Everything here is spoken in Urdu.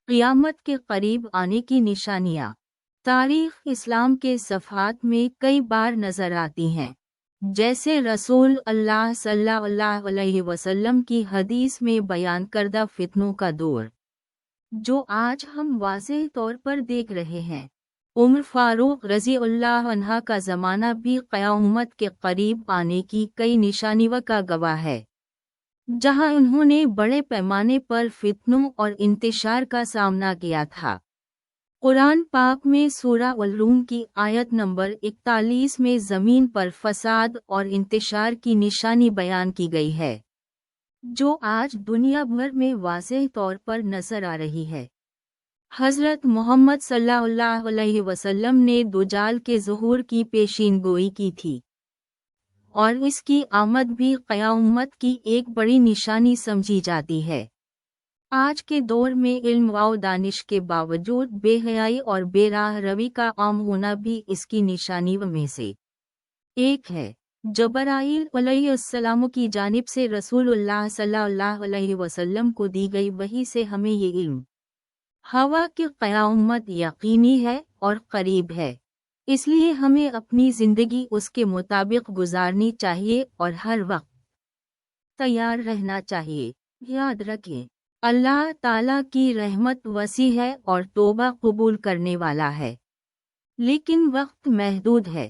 قیامت کے قریب آنے کی نشانیاں تاریخ اسلام کے صفحات میں کئی بار نظر آتی ہیں، جیسے رسول اللہ صلی اللہ علیہ وسلم کی حدیث میں بیان کردہ فتنوں کا دور، جو آج ہم واضح طور پر دیکھ رہے ہیں۔ عمر فاروق رضی اللہ عنہ کا زمانہ بھی قیامت کے قریب آنے کی کئی نشانیوں کا گواہ ہے، جہاں انہوں نے بڑے پیمانے پر فتنوں اور انتشار کا سامنا کیا تھا۔ قرآن پاک میں سورہ الروم کی آیت نمبر 41 میں زمین پر فساد اور انتشار کی نشانی بیان کی گئی ہے، جو آج دنیا بھر میں واضح طور پر نظر آ رہی ہے۔ حضرت محمد صلی اللہ علیہ وسلم نے دجال کے ظہور کی پیشین گوئی کی تھی، اور اس کی آمد بھی قیامت کی ایک بڑی نشانی سمجھی جاتی ہے۔ آج کے دور میں علم و دانش کے باوجود بے حیائی اور بے راہ روی کا عام ہونا بھی اس کی نشانیوں میں سے ایک ہے۔ جبرائیل علیہ السلام کی جانب سے رسول اللہ صلی اللہ علیہ وسلم کو دی گئی وحی سے ہمیں یہ علم ہوا کہ قیامت یقینی ہے اور قریب ہے، اس لیے ہمیں اپنی زندگی اس کے مطابق گزارنی چاہیے اور ہر وقت تیار رہنا چاہیے۔ یاد رکھیں، اللہ تعالیٰ کی رحمت وسیع ہے اور توبہ قبول کرنے والا ہے، لیکن وقت محدود ہے۔